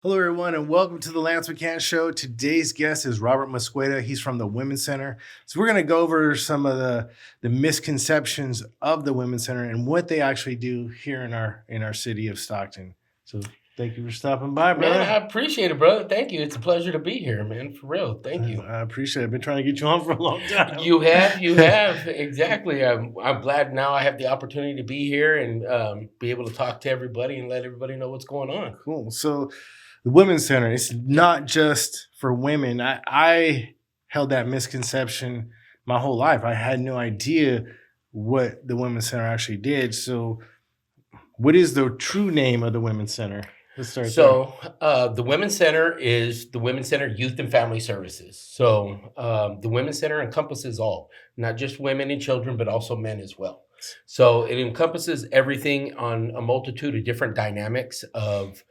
Hello, everyone, and welcome to the Lance McHan Show. Today's guest is Robert Mosqueda. He's from the Women's Center. So we're going to go over some of the misconceptions of the Women's Center and what they actually do here in our city of Stockton. So thank you for stopping by, brother. Man, I appreciate it, brother. Thank you. It's a pleasure to be here, man. For real. Thank you. I appreciate it. I've been trying to get you on for a long time. You have. Exactly. I'm glad now I have the opportunity to be here and be able to talk to everybody and let everybody know what's going on. Cool. So the Women's Center, it's not just for women. I held that misconception my whole life. I had no idea what the Women's Center actually did. So what is the true name of the Women's Center? Let's start the Women's Center is the Women's Center Youth and Family Services. So the Women's Center encompasses all, not just women and children, but also men as well. So it encompasses everything on a multitude of different dynamics of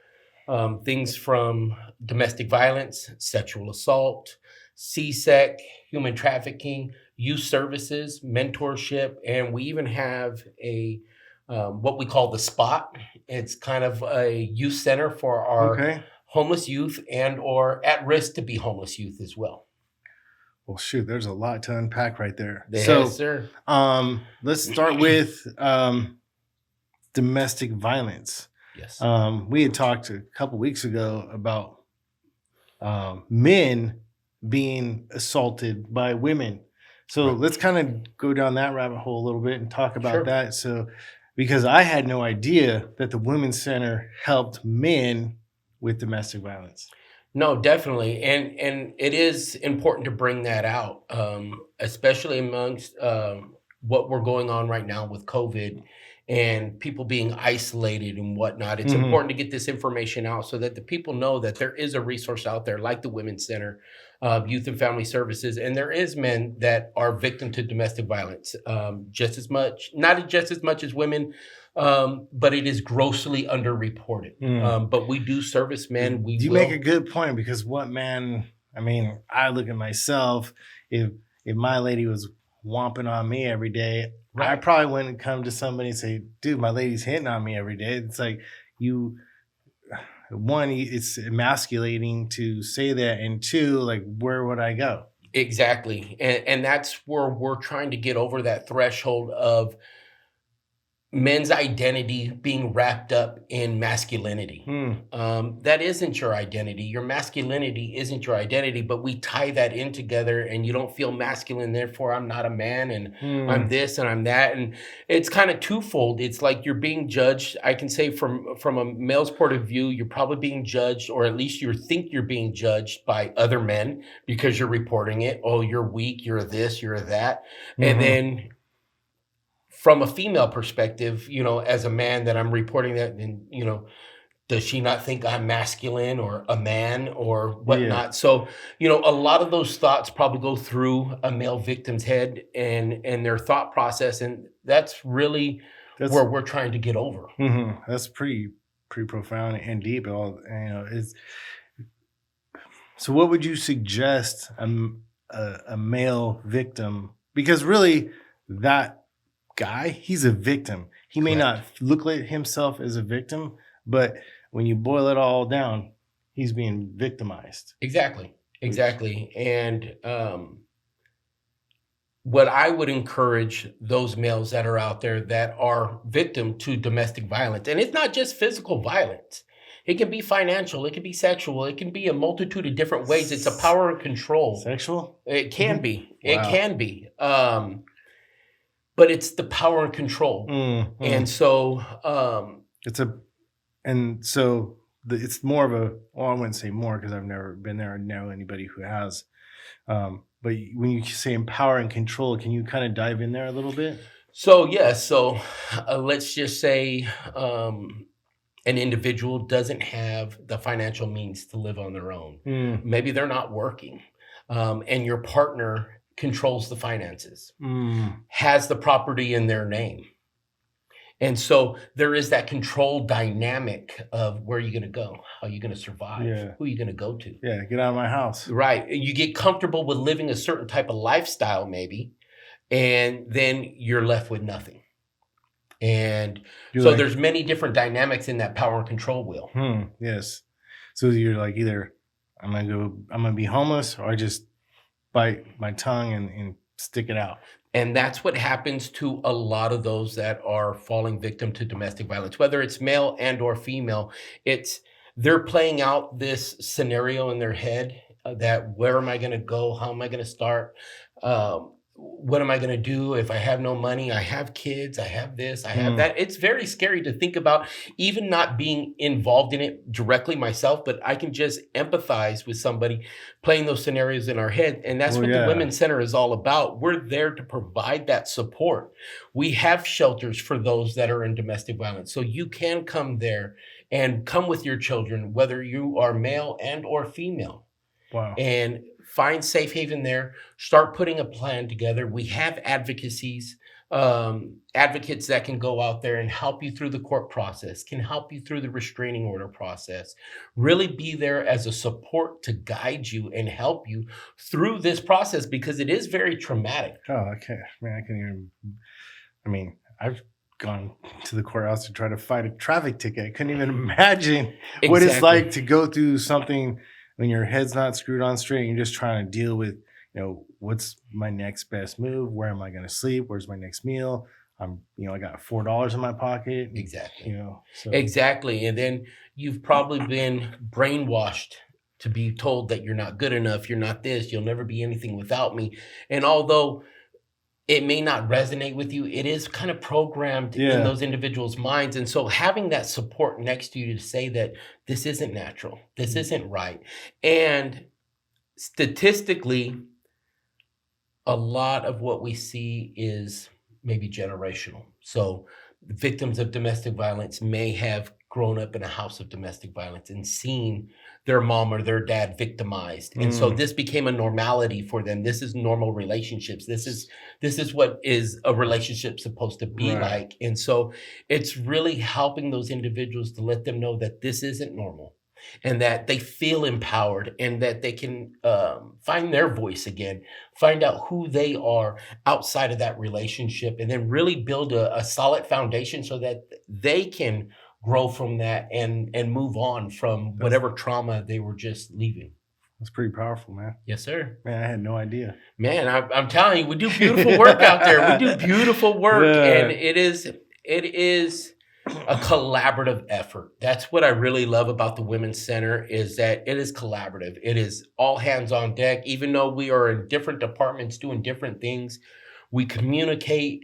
things from domestic violence, sexual assault, CSEC, human trafficking, youth services, mentorship, and we even have a what we call the Spot. It's kind of a youth center for our homeless youth and or at risk to be homeless youth as well. Well, shoot, there's a lot to unpack right there. Yes, sir. Let's start with domestic violence. Yes. We had talked a couple weeks ago about men being assaulted by women. So let's kind of go down that rabbit hole a little bit and talk about that. So, because I had no idea that the Women's Center helped men with domestic violence. No, definitely. And it is important to bring that out, especially amongst what we're going on right now with COVID and people being isolated and whatnot. It's important to get this information out so that the people know that there is a resource out there like the Women's Center, Youth and Family Services, and there is men that are victim to domestic violence, just as much, not just as much as women, but it is grossly underreported. But we do service men. You make a good point, because I look at myself, if my lady was whomping on me every day, I probably wouldn't come to somebody and say, dude, my lady's hitting on me every day. It's like it's emasculating to say that, and two, like, where would I go? Exactly. And that's where we're trying to get over that threshold of men's identity being wrapped up in masculinity. That isn't your identity. Your masculinity isn't your identity, but we tie that in together, and you don't feel masculine, therefore I'm not a man, and I'm this and I'm that. And it's kind of twofold. It's like you're being judged. I can say from a male's point of view, you're probably being judged, or at least you think you're being judged by other men because you're reporting it. Oh, you're weak, you're this, you're that. And then from a female perspective, as a man that I'm reporting that, and, does she not think I'm masculine or a man or whatnot? Yeah. So, a lot of those thoughts probably go through a male victim's head and their thought process. And that's really where we're trying to get over. That's pretty profound and deep. So what would you suggest a male victim? Because really that guy, he's a victim. He may not look like himself as a victim, but when you boil it all down, he's being victimized. Exactly. And what I would encourage those males that are out there that are victim to domestic violence, and it's not just physical violence. It can be financial, it can be sexual, it can be a multitude of different ways. It's a power and control. Sexual? It can be. Wow. It can be. But it's the power and control. And so it's more of a, well, I wouldn't say more because I've never been there or know anybody who has. But when you say empower and control, can you kind of dive in there a little bit? So, yes. So let's just say an individual doesn't have the financial means to live on their own. Maybe they're not working, and your partner controls the finances, has the property in their name. And so there is that control dynamic of where are you going to go? How are you going to survive? Yeah. Who are you going to go to? Yeah, get out of my house. Right. You get comfortable with living a certain type of lifestyle maybe, and then you're left with nothing. And so there's many different dynamics in that power and control wheel. Yes. So you're like, either I'm gonna be homeless, or I just bite my tongue and stick it out. And that's what happens to a lot of those that are falling victim to domestic violence, whether it's male and or female. It's they're playing out this scenario in their head that where am I going to go? How am I going to start? What am I going to do if I have no money? I have kids. I have this. I have that. It's very scary to think about, even not being involved in it directly myself, but I can just empathize with somebody playing those scenarios in our head. And that's what the Women's Center is all about. We're there to provide that support. We have shelters for those that are in domestic violence. So you can come there and come with your children, whether you are male and or female. Wow. And find safe haven there. Start putting a plan together. We have advocacies, advocates that can go out there and help you through the court process, can help you through the restraining order process. Really be there as a support to guide you and help you through this process, because it is very traumatic. Oh, okay. Man, I can't even. I've gone to the courthouse to try to fight a traffic ticket. I couldn't even imagine what it's like to go through something when your head's not screwed on straight, and you're just trying to deal with, what's my next best move? Where am I going to sleep? Where's my next meal? I got $4 in my pocket. Exactly. So. Exactly. And then you've probably been brainwashed to be told that you're not good enough. You're not this. You'll never be anything without me. And although it may not resonate with you, it is kind of programmed in those individuals' minds. And so having that support next to you to say that this isn't natural, this isn't right. And statistically, a lot of what we see is maybe generational. So victims of domestic violence may have grown up in a house of domestic violence and seen their mom or their dad victimized. And so this became a normality for them. This is normal relationships. This is what is a relationship supposed to be like. And so it's really helping those individuals to let them know that this isn't normal, and that they feel empowered, and that they can find their voice again, find out who they are outside of that relationship, and then really build a solid foundation so that they can grow from that and move on from whatever trauma they were just leaving. That's pretty powerful, man. Yes, sir. Man, I had no idea. Man, I'm telling you, we do beautiful work out there. We do beautiful work, and it is a collaborative effort. That's what I really love about the Women's Center, is that it is collaborative. It is all hands on deck. Even though we are in different departments doing different things, we communicate,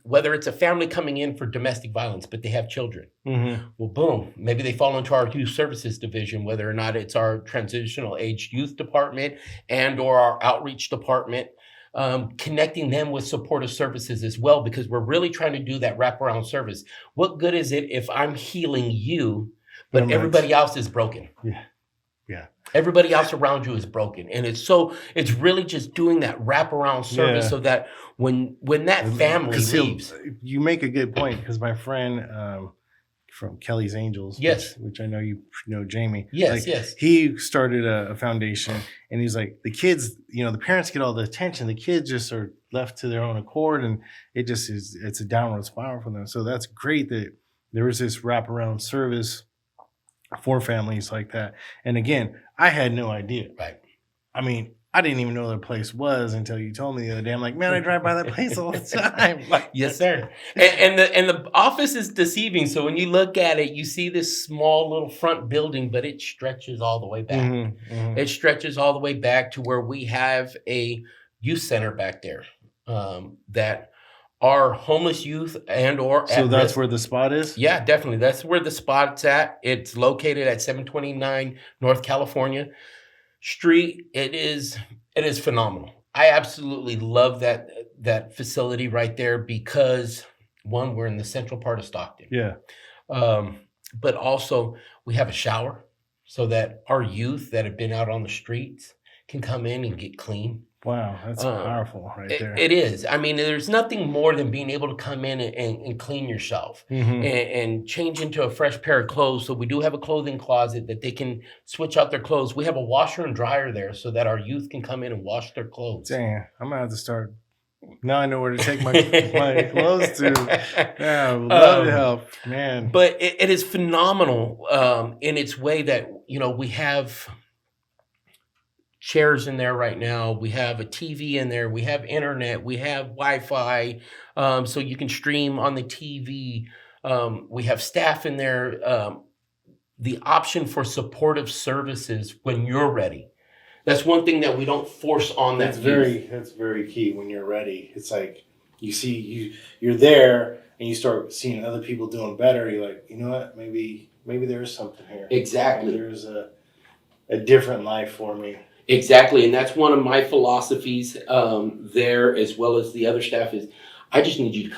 whether it's a family coming in for domestic violence, but they have children. Well, boom, maybe they fall into our youth services division, whether or not it's our transitional age youth department and or our outreach department, connecting them with supportive services as well, because we're really trying to do that wraparound service. What good is it if I'm healing you, but everybody else is broken? Yeah. Everybody else around you is broken. And it's really just doing that wraparound service so that when that family leaves. You make a good point, because my friend from Kelly's Angels, which I know you know, Jamie. Yes. He started a foundation, and he's like, the kids, the parents get all the attention. The kids just are left to their own accord, and it's a downward spiral for them. So that's great that there was this wraparound service for families like that. And again, I had no idea. Right. I didn't even know the place was until you told me the other day. I'm like, man, I drive by that place all the time. Yes, sir. And the office is deceiving. So when you look at it, you see this small little front building, but it stretches all the way back. It stretches all the way back to where we have a youth center back there that are homeless youth and or So that's risk. Where the spot is? Yeah, definitely. That's where the spot's at. It's located at 729 North California Street. It is phenomenal. I absolutely love that facility right there, because one, we're in the central part of Stockton. Yeah. But also we have a shower so that our youth that have been out on the streets can come in and get clean. Wow, that's powerful right there. It is. There's nothing more than being able to come in and clean yourself and change into a fresh pair of clothes. So we do have a clothing closet that they can switch out their clothes. We have a washer and dryer there so that our youth can come in and wash their clothes. Dang, I'm going to have to start Now I know where to take my clothes to. Yeah, I would love to help, man. But it is phenomenal in its way that, we have chairs in there right now. We have a TV in there. We have internet. We have Wi-Fi, so you can stream on the TV. We have staff in there. The option for supportive services when you're ready. That's one thing that we don't force on that. That's very key. When you're ready, it's like you're there and you start seeing other people doing better. You're like, you know what? Maybe there is something here. Exactly. Maybe there's a different life for me. Exactly, and that's one of my philosophies there, as well as the other staff, is I just need you to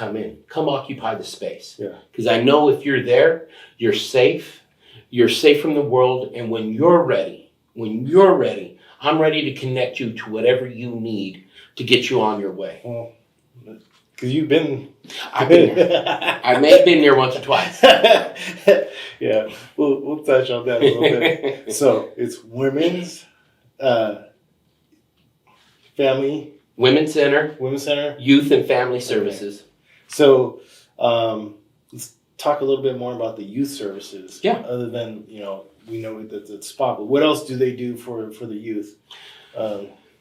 come occupy the space. Yeah. Because I know if you're there, you're safe from the world, and when you're ready, I'm ready to connect you to whatever you need to get you on your way. Well, because you've been... I've been there. I may have been there once or twice. Yeah, we'll touch on that a little bit. So, it's women's... Women's Center, Youth and Family Services. Okay. So, let's talk a little bit more about the youth services. Yeah. Other than, we know that it's spot, but what else do they do for the youth?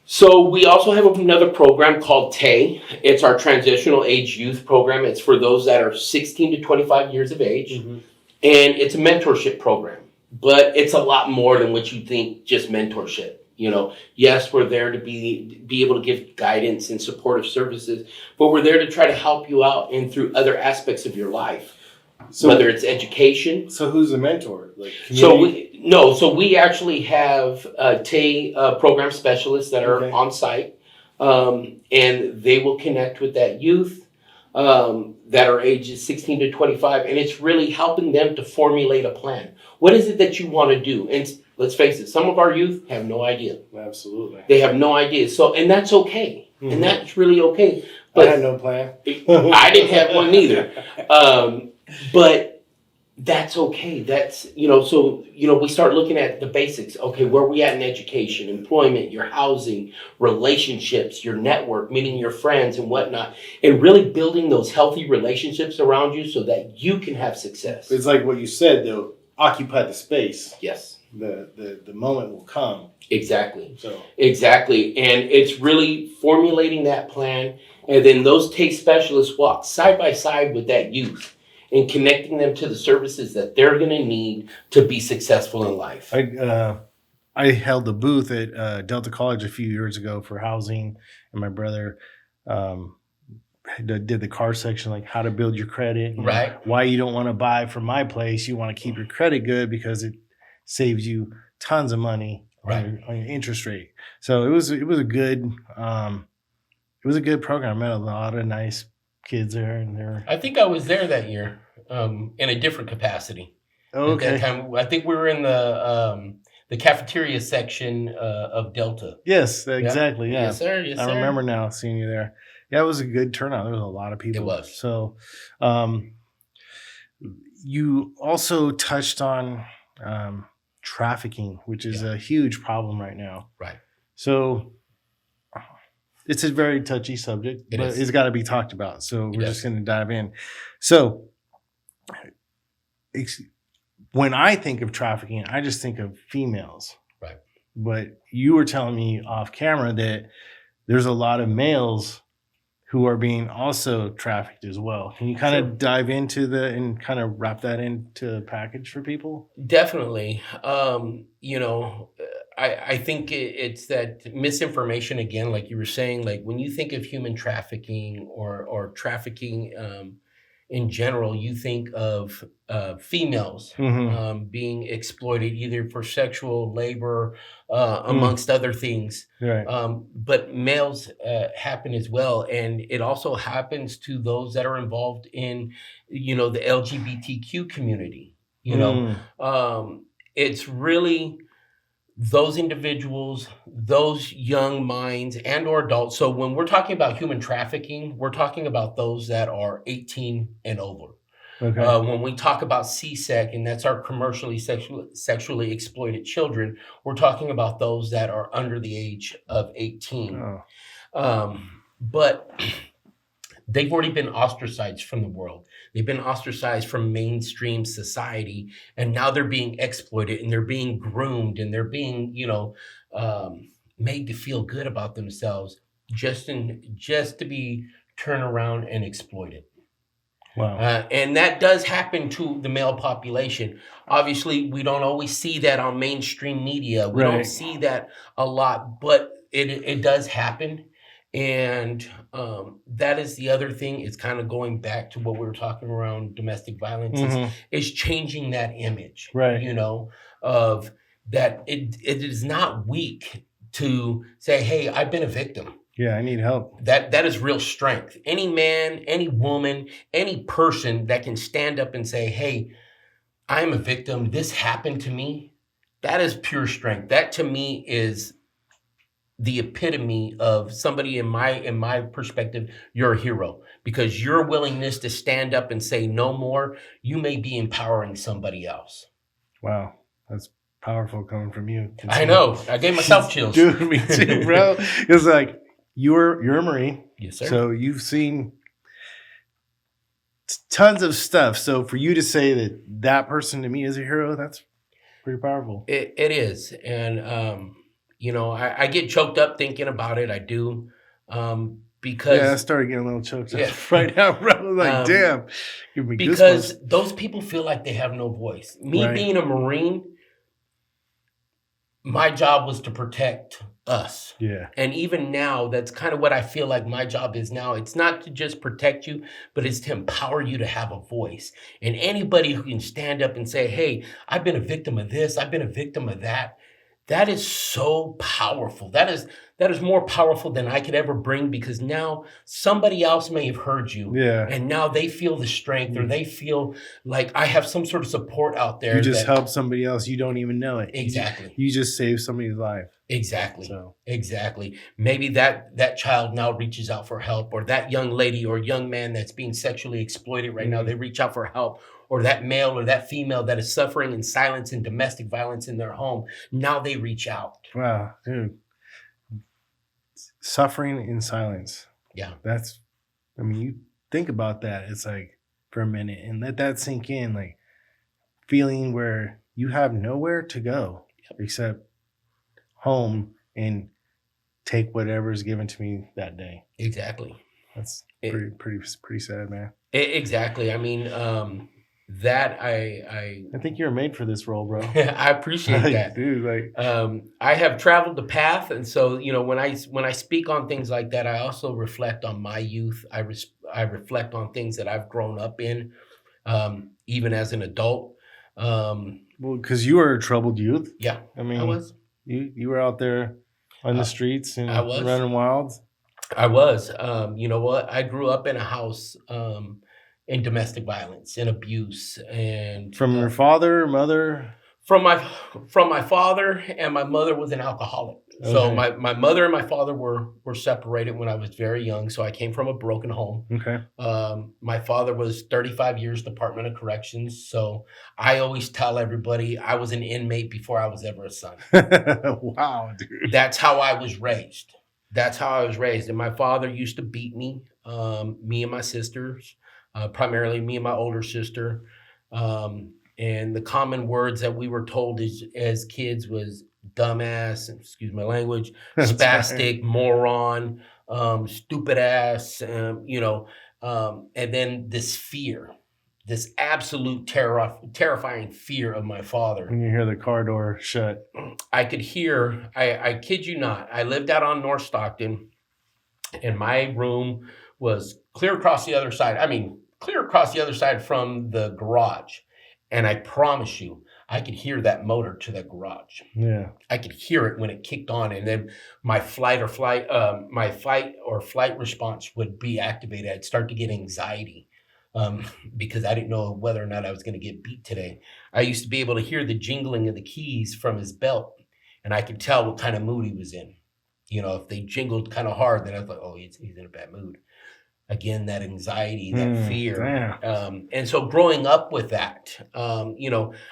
So we also have another program called TAY. It's our Transitional Age Youth Program. It's for those that are 16 to 25 years of age. Mm-hmm. And it's a mentorship program, but it's a lot more than what you think, just mentorship. Yes, we're there to be able to give guidance and supportive services, but we're there to try to help you out and through other aspects of your life, whether it's education. So who's the mentor? So we actually have TAY program specialists that are on site, and they will connect with that youth that are ages 16 to 25, and it's really helping them to formulate a plan. What is it that you want to do? And let's face it, some of our youth have no idea. Absolutely. They have no idea. And that's okay. Mm-hmm. And that's really okay. But I had no plan. I didn't have one either. But that's okay. That's, we start looking at the basics. Okay, where are we at in education, employment, your housing, relationships, your network, meeting your friends and whatnot, and really building those healthy relationships around you so that you can have success. It's like what you said, though, occupy the space. Yes. The moment will come. Exactly. Exactly. And it's really formulating that plan. And then those TAY specialists walk side by side with that youth and connecting them to the services that they're going to need to be successful in life. I held a booth at Delta College a few years ago for housing, and my brother did the car section, like how to build your credit. Right. Why you don't want to buy from my place. You want to keep your credit good because it saves you tons of money on your interest rate. So it was a good program. I met a lot of nice kids there, and I think I was there that year in a different capacity. Oh, okay. At that time, I think we were in the cafeteria section of Delta. Yes, exactly. Yeah. Yes, sir. Yes, sir. I remember now seeing you there. Yeah, it was a good turnout. There was a lot of people. It was. So, you also touched on trafficking, which is a huge problem right now. Right. So it's a very touchy subject, but it's got to be talked about. So we're just going to dive in. So when I think of trafficking, I just think of females. Right. But you were telling me off camera that there's a lot of males who are being also trafficked as well. Can you kind of dive into and kind of wrap that into a package for people? Definitely. I think it's that misinformation again, like you were saying, like when you think of human trafficking or trafficking in general, you think of females being exploited either for sexual labor, amongst other things. Right. But males happen as well. And it also happens to those that are involved in, the LGBTQ community. It's really those individuals, those young minds and or adults. So when we're talking about human trafficking, we're talking about those that are 18 and over. Okay. When we talk about CSEC, and that's our commercially sexually exploited children, we're talking about those that are under the age of 18. Oh. but they've already been ostracized from the world. They've been ostracized from mainstream society, and now they're being exploited, and they're being groomed, and they're being, made to feel good about themselves just to be turned around and exploited. Wow. And that does happen to the male population. Obviously, we don't always see that on mainstream media. We don't see that a lot, but it does happen. And that is the other thing. It's kind of going back to what we were talking around domestic violence, is changing that image, of that it is not weak to say, hey, I've been a victim. Yeah, I need help. That is real strength. Any man, any woman, any person that can stand up and say, hey, I'm a victim. This happened to me. That is pure strength. That to me is the epitome of somebody in my perspective. You're a hero, because your willingness to stand up and say no more, you may be empowering somebody else. Wow. That's powerful coming from you. I know. I gave myself chills. Dude, me too, bro. It's like, you're a Marine. Yes, sir. So you've seen tons of stuff. So for you to say that person to me is a hero, that's pretty powerful. It is. And, I get choked up thinking about it. I do. Because I started getting a little choked up right now, bro. Like, damn. Give me because goosebumps. those people feel like they have no voice. Me being a Marine, my job was to protect us. Yeah. And even now, that's kind of what I feel like my job is now. It's not to just protect you, but it's to empower you to have a voice. And anybody who can stand up and say, hey, I've been a victim of this, I've been a victim of that, that is so powerful. That is more powerful than I could ever bring, because now somebody else may have heard you. Yeah. And now they feel the strength, or they feel like I have some sort of support out there. You just help somebody else. You don't even know it. Exactly. You just save somebody's life. Exactly. So. Exactly. Maybe that child now reaches out for help, or that young lady or young man that's being sexually exploited right now, they reach out for help. Or that male or that female that is suffering in silence and domestic violence in their home, now they reach out. Wow, dude. Suffering in silence. Yeah. You think about that. It's like, for a minute, and let that sink in, like feeling where you have nowhere to go except home and take whatever is given to me that day. Exactly. That's pretty sad, man. Exactly. I mean, that I think you're made for this role, bro. I appreciate that, dude. I have traveled the path, and so when I speak on things like that, I also reflect on my youth. I reflect on things that I've grown up in, even as an adult. Well, because you were a troubled youth. Yeah, I mean, I was. You were out there on the streets and I was running wild. I was. You know what? I grew up in a house. In domestic violence and abuse, and from your father, mother, from my father, and my mother was an alcoholic. Okay. So my mother and my father were separated when I was very young. So I came from a broken home. Okay. My father was 35 years Department of Corrections. So I always tell everybody I was an inmate before I was ever a son. Wow, dude. That's how I was raised. And my father used to beat me, me and my sisters. Primarily me and my older sister. And the common words that we were told as kids was dumbass, excuse my language, spastic, moron, stupid ass, and then this fear, this absolute terrifying fear of my father. When you hear the car door shut. I could hear, I kid you not, I lived out on North Stockton, and my room was clear across the other side. Clear across the other side from the garage. And I promise you, I could hear that motor to the garage. Yeah. I could hear it when it kicked on, and then my fight or flight response would be activated. I'd start to get anxiety because I didn't know whether or not I was going to get beat today. I used to be able to hear the jingling of the keys from his belt, and I could tell what kind of mood he was in. If they jingled kind of hard, then I thought, oh, he's in a bad mood. Again, that anxiety, that fear. And so growing up with that, I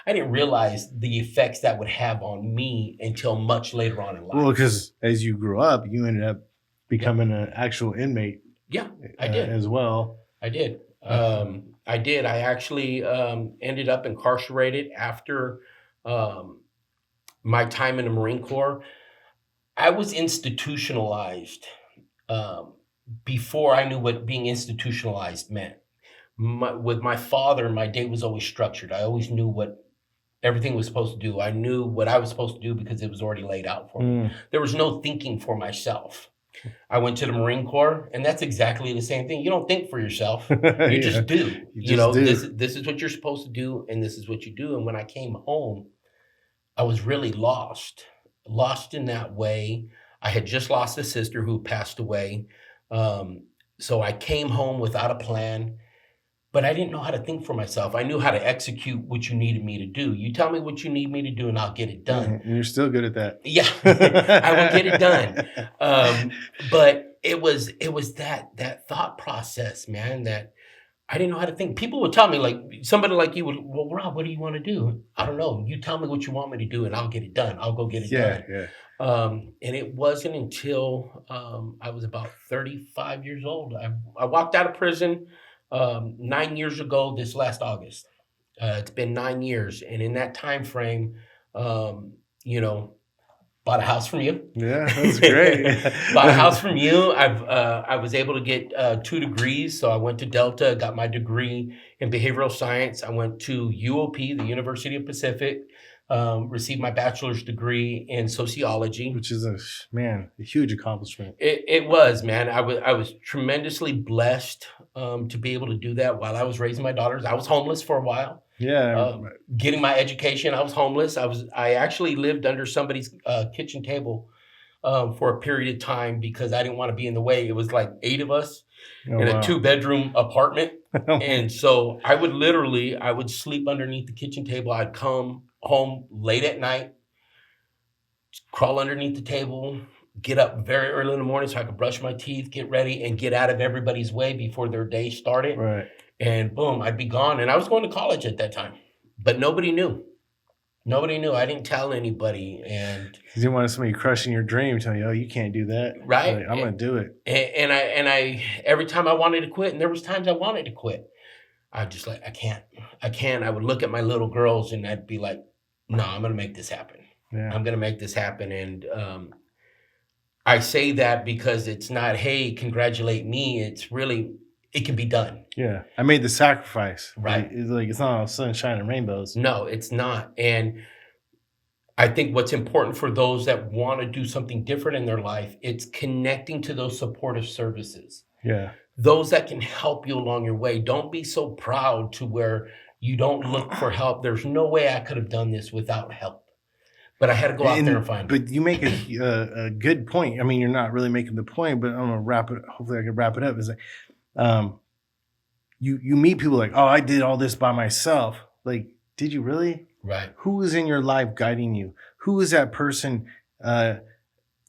didn't realize the effects that would have on me until much later on in life. Well, because as you grew up, you ended up becoming an actual inmate. Yeah, I did as well. I did. I did. I actually ended up incarcerated after my time in the Marine Corps. I was institutionalized before I knew what being institutionalized meant. With my father, my day was always structured. I always knew what everything was supposed to do. I knew what I was supposed to do because it was already laid out for me. There was no thinking for myself. I went to the Marine Corps, and that's exactly the same thing. You don't think for yourself. You just do. You know, do. This is what you're supposed to do, and this is what you do. And when I came home, I was really lost in that way. I had just lost a sister who passed away. So I came home without a plan, but I didn't know how to think for myself. I knew how to execute what you needed me to do. You tell me what you need me to do, and I'll get it done. And you're still good at that. Yeah, I will get it done. But it was that thought process, man, that I didn't know how to think. People would tell me, like somebody like you would, well, Rob, what do you want to do? I don't know. You tell me what you want me to do, and I'll get it done. I'll go get it done. Yeah. And it wasn't until I was about 35 years old. I walked out of prison 9 years ago this last August. It's been 9 years. And in that time frame, you know, bought a house from you. Yeah, that's great. Bought a house from you. I was able to get 2 degrees. So I went to Delta, got my degree in behavioral science. I went to UOP, the University of Pacific, received my bachelor's degree in sociology. Which is a huge accomplishment. It was, man. I was tremendously blessed to be able to do that while I was raising my daughters. I was homeless for a while. Yeah. Getting my education, I was homeless. I actually lived under somebody's kitchen table for a period of time because I didn't want to be in the way. It was like 8 of us in a 2-bedroom apartment. And so I would sleep underneath the kitchen table. I'd come home late at night, crawl underneath the table, get up very early in the morning so I could brush my teeth, get ready, and get out of everybody's way before their day started. Right. And boom, I'd be gone. And I was going to college at that time, but nobody knew. Nobody knew. I didn't tell anybody. And you didn't want somebody crushing your dream, telling you, "Oh, you can't do that." Right. Like, I'm going to do it. And I every time I wanted to quit, and there was times I wanted to quit, I'd just like, I can't. I would look at my little girls and I'd be like, no, I'm going to make this happen. Yeah. I'm going to make this happen. And I say that because it's not, hey, congratulate me. It's really, it can be done. Yeah. I made the sacrifice. Right. It's not all sunshine and rainbows. No, it's not. And I think what's important for those that want to do something different in their life, it's connecting to those supportive services. Yeah. Those that can help you along your way. Don't be so proud to where you don't look for help. There's no way I could have done this without help. But I had to go out there and find it. But you make a good point. I mean, you're not really making the point, but I'm going to wrap it. Hopefully I can wrap it up. Is like, you meet people like, oh, I did all this by myself. Like, did you really? Right. Who was in your life guiding you? Who was that person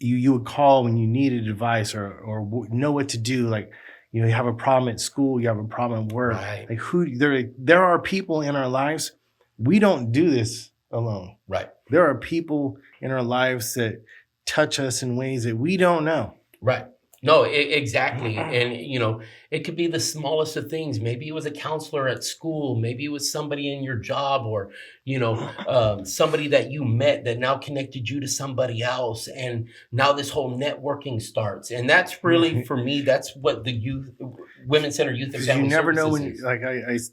you would call when you needed advice or know what to do? Like, you know, you have a problem at school, you have a problem at work. Right. Like there are people in our lives. We don't do this alone. Right. There are people in our lives that touch us in ways that we don't know. Right. No, exactly. And, you know, it could be the smallest of things. Maybe it was a counselor at school. Maybe it was somebody in your job or, you know, somebody that you met that now connected you to somebody else. And now this whole networking starts. And that's really, for me, that's what the Women's Center Youth and Family You never know Services when, is.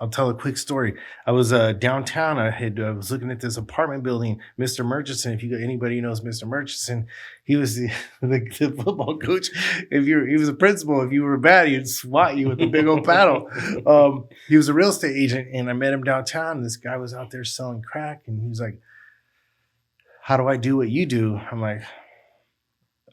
I'll tell a quick story. I was downtown. I was looking at this apartment building. Mr. Murchison, if anybody knows Mr. Murchison, he was the football coach. He was a principal. If you were bad, he'd swat you with a big old paddle. He was a real estate agent, and I met him downtown. And this guy was out there selling crack, and he was like, "How do I do what you do?" I'm like,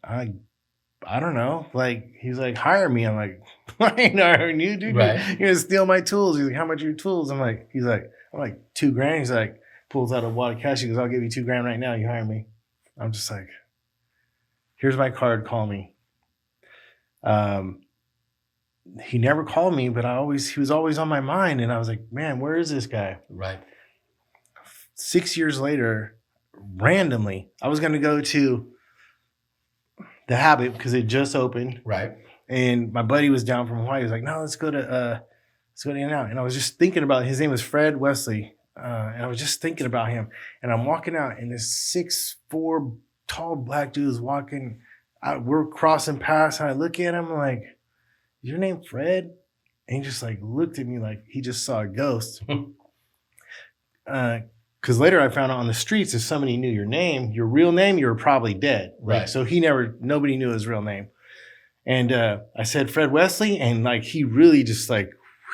I don't know. Like, he's like, hire me. I'm like, I ain't hiring you, dude. Right. You're gonna steal my tools. He's like, how much are your tools? I'm like, I'm like, $2,000. He's like, pulls out a wad of cash. He goes, I'll give you $2,000 right now. You hire me. I'm just like, here's my card. Call me. He never called me, but he was always on my mind. And I was like, man, where is this guy? Right. 6 years later, randomly, I was going to go to the Habit because it just opened. Right. And my buddy was down from Hawaii. He was like, no, let's go to In-N-Out. And I was just thinking about, his name was Fred Wesley. And I was just thinking about him. And I'm walking out, and this 6'4" tall black dude is walking. We're crossing paths, and I look at him like, is your name Fred? And he just like looked at me like he just saw a ghost. Because later I found out on the streets, if somebody knew your name, your real name, you were probably dead. Right. Like, so nobody knew his real name. And I said Fred Wesley, and like he really just like,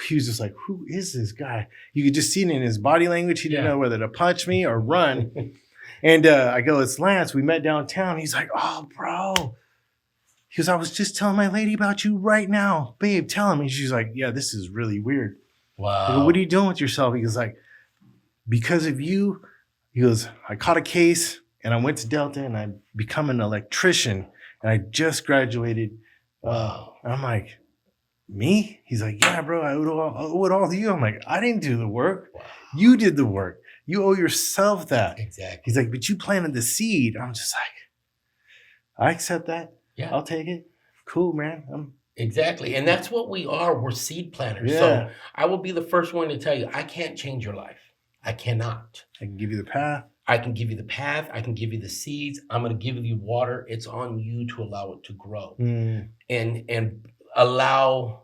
he was just like, who is this guy? You could just see it in his body language. He didn't know whether to punch me or run. And I go, it's Lance. We met downtown. He's like, oh, bro. He goes, I was just telling my lady about you right now. Babe, tell him. And she's like, yeah, this is really weird. Wow. I go, what are you doing with yourself? He goes like, because of you. He goes, I caught a case, and I went to Delta, and I become an electrician, and I just graduated. Wow. And I'm like, me? He's like, yeah, bro, I owe it all to you. I'm like, I didn't do the work. Wow. You did the work. You owe yourself that. Exactly. He's like, but you planted the seed. I'm just like, I accept that. Yeah. I'll take it. Cool, man. Exactly. And that's what we are. We're seed planters. Yeah. So I will be the first one to tell you, I can't change your life. I cannot. I can give you the path. I can give you the path. I can give you the seeds. I'm going to give you water. It's on you to allow it to grow and allow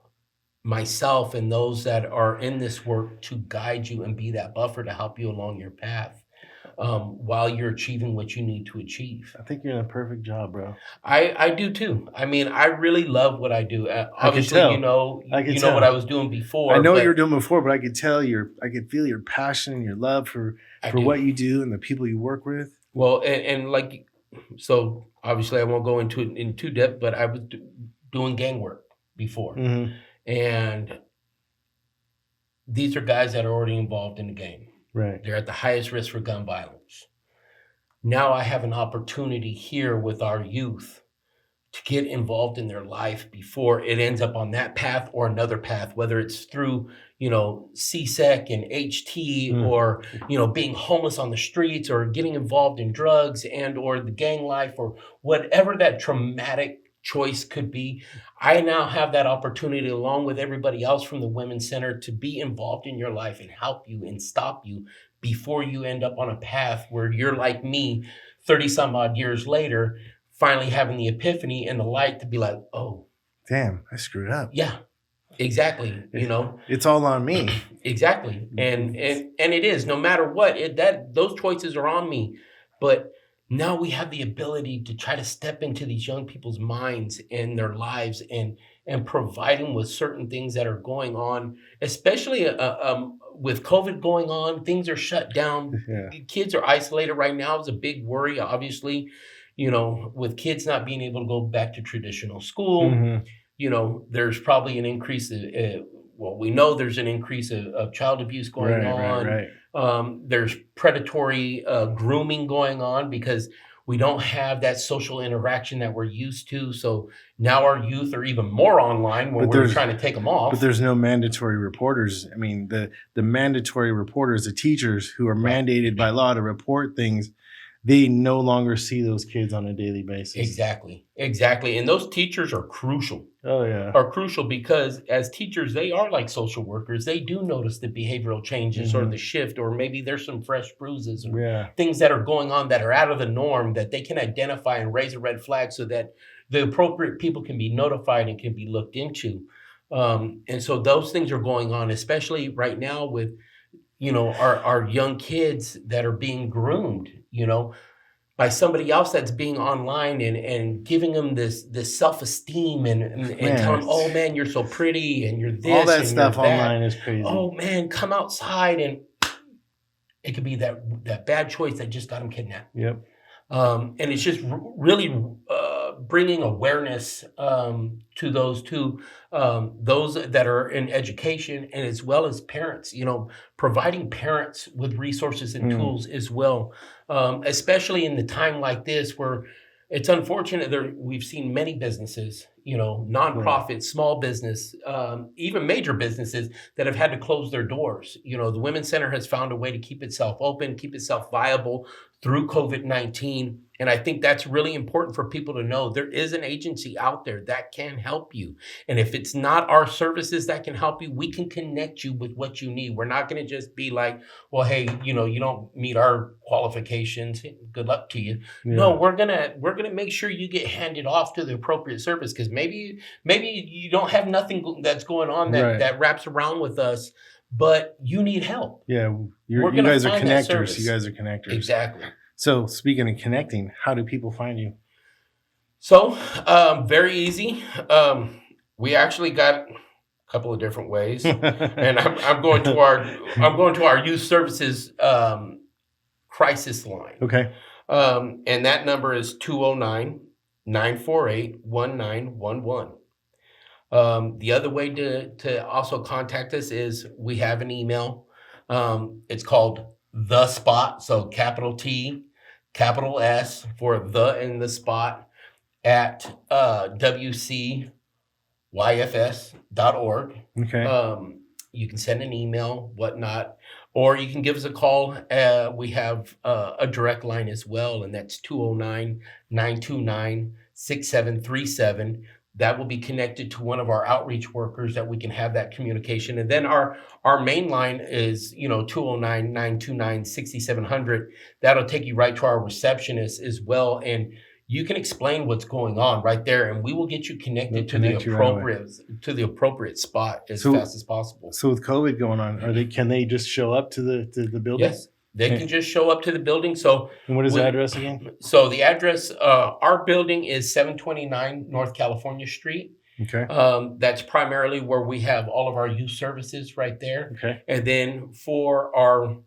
myself and those that are in this work to guide you and be that buffer to help you along your path while you're achieving what you need to achieve. I think you're doing a perfect job, bro. I do too. I mean, I really love what I do. Obviously, tell. you know tell. what I was doing before. I know what you were doing before, but I could tell I could feel your passion and your love for what you do and the people you work with. Well, and like, so obviously I won't go into it in too depth, but I was doing gang work before. Mm-hmm. And these are guys that are already involved in the gang. Right. They're at the highest risk for gun violence. Now I have an opportunity here with our youth to get involved in their life before it ends up on that path or another path, whether it's through, CSEC and HT or, being homeless on the streets or getting involved in drugs and or the gang life or whatever that traumatic choice could be. I now have that opportunity along with everybody else from the Women's Center to be involved in your life and help you and stop you before you end up on a path where you're like me 30 some odd years later, finally having the epiphany and the light to be like, oh, damn, I screwed up. Yeah, exactly. It's all on me. Exactly. And it is, no matter what, those choices are on me. But now we have the ability to try to step into these young people's minds and their lives and provide them with certain things that are going on, especially with COVID going on. Things are shut down. Yeah. Kids are isolated right now. It's a big worry, obviously, with kids not being able to go back to traditional school. Mm-hmm. There's probably an increase. We know there's an increase of child abuse going on. Right. There's predatory grooming going on because we don't have that social interaction that we're used to. So now our youth are even more online when we're trying to take them off. But there's no mandatory reporters. I mean, the mandatory reporters, the teachers who are mandated by law to report things, they no longer see those kids on a daily basis. Exactly. And those teachers are crucial. Oh, yeah. Are crucial because as teachers, they are like social workers. They do notice the behavioral changes or the shift, or maybe there's some fresh bruises or things that are going on that are out of the norm that they can identify and raise a red flag so that the appropriate people can be notified and can be looked into. And so those things are going on, especially right now with, our young kids that are being groomed, by somebody else that's being online and giving them this self-esteem and telling them, oh man, you're so pretty and you're this. All that and stuff you're that. Online is crazy. Oh man, come outside, and it could be that bad choice that just got them kidnapped. Yep. And it's just really bringing awareness to those that are in education and as well as parents, providing parents with resources and tools as well, especially in the time like this where it's unfortunate we've seen many businesses, nonprofits, small business, even major businesses that have had to close their doors. The Women's Center has found a way to keep itself open, keep itself viable through COVID-19. And I think that's really important for people to know. There is an agency out there that can help you. And if it's not our services that can help you, we can connect you with what you need. We're not going to just be like, well, hey, you don't meet our qualifications. Good luck to you. Yeah. No, we're gonna make sure you get handed off to the appropriate service, because maybe you don't have nothing that's going on that wraps around with us, but you need help. Yeah, you guys are connectors. You guys are connectors. Exactly. So speaking of connecting, how do people find you? So very easy. We actually got a couple of different ways, and I'm going to our youth services crisis line. Okay. And that number is 209-948-1911. The other way to also contact us is we have an email. It's called The Spot, so capital T, capital S for the and the spot, at WCYFS.org. Okay. You can send an email, whatnot, or you can give us a call. We have a direct line as well, and that's 209-929-6737. That will be connected to one of our outreach workers that we can have that communication. And then our main line is, 209-929-6700. That'll take you right to our receptionist as well. And you can explain what's going on right there, and we will get you connected to the appropriate spot as fast as possible. So with COVID going on, can they just show up to the building? Yes. They can just show up to the building. So, and what is the address again? So the address, our building is 729 North California Street. Okay. That's primarily where we have all of our youth services right there. Okay. And then for our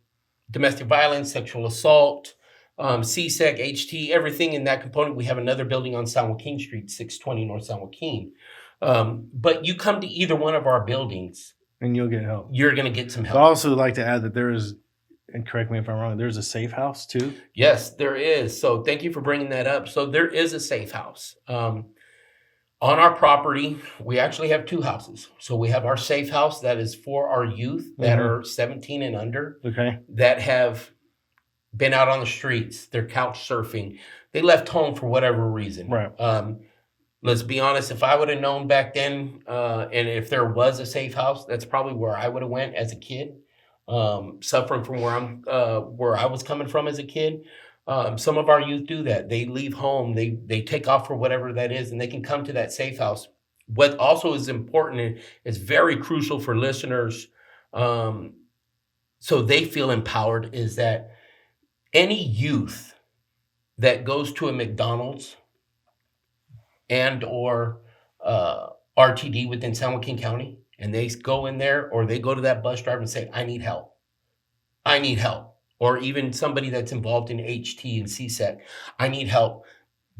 domestic violence, sexual assault, CSEC, HT, everything in that component, we have another building on San Joaquin Street, 620 North San Joaquin. But you come to either one of our buildings, and you'll get help. You're going to get some help. So I also like to add that there is, and correct me if I'm wrong, there's a safe house too? Yes, there is. So thank you for bringing that up. So there is a safe house. On our property, we actually have two houses. So we have our safe house that is for our youth that are 17 and under, that have been out on the streets. They're couch surfing. They left home for whatever reason. Right. Let's be honest, if I would have known back then, and if there was a safe house, that's probably where I would have went as a kid. Suffering from where I was coming from as a kid. Some of our youth do that. They leave home, they take off for whatever that is, and they can come to that safe house. What also is important and is very crucial for listeners, so they feel empowered, is that any youth that goes to a McDonald's and or RTD within San Joaquin County, and they go in there, or they go to that bus driver and say, I need help. Or even somebody that's involved in HT and CSEC, I need help.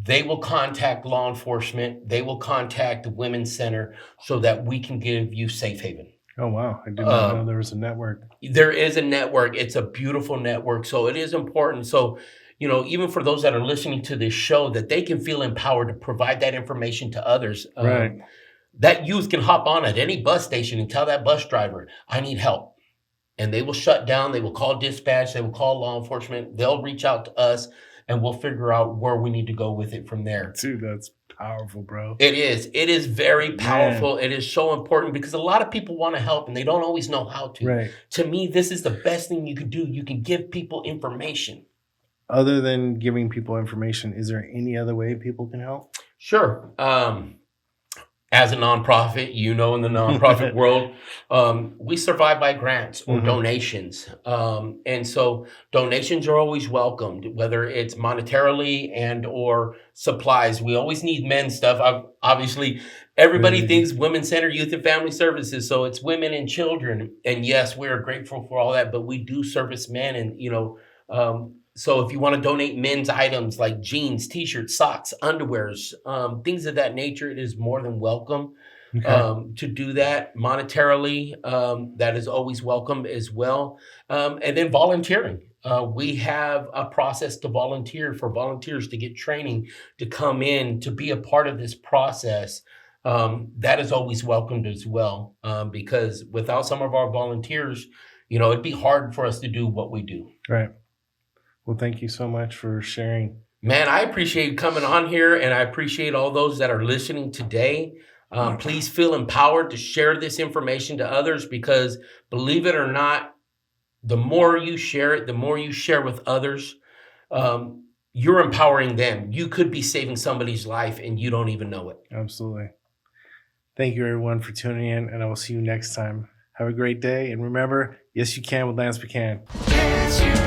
They will contact law enforcement. They will contact the Women's Center so that we can give you safe haven. Oh, wow. I did not know there was a network. There is a network. It's a beautiful network. So it is important. So, even for those that are listening to this show, that they can feel empowered to provide that information to others. Right. That youth can hop on at any bus station and tell that bus driver, I need help. And they will shut down. They will call dispatch. They will call law enforcement. They'll reach out to us, and we'll figure out where we need to go with it from there. Dude, that's powerful, bro. It is. It is very powerful. Man. It is so important because a lot of people want to help, and they don't always know how to. Right. To me, this is the best thing you can do. You can give people information. Other than giving people information, is there any other way people can help? Sure. As a nonprofit, in the nonprofit world, we survive by grants or donations. And so donations are always welcomed, whether it's monetarily and or supplies. We always need men's stuff. Obviously, everybody thinks Women's Center, Youth and Family Services. So it's women and children. And yes, we're grateful for all that, but we do service men. And, so if you want to donate men's items like jeans, t-shirts, socks, underwears, things of that nature, it is more than welcome to do that monetarily. That is always welcome as well. And then volunteering. We have a process to volunteer for volunteers to get training, to come in, to be a part of this process. that is always welcomed as well. Because without some of our volunteers, it'd be hard for us to do what we do. Right. Well, thank you so much for sharing. Man, I appreciate coming on here, and I appreciate all those that are listening today. Please feel empowered to share this information to others, because believe it or not, the more you share it, the more you share with others, you're empowering them. You could be saving somebody's life and you don't even know it. Absolutely. Thank you, everyone, for tuning in, and I will see you next time. Have a great day, and remember, yes, you can with Lance McHan. Yes, you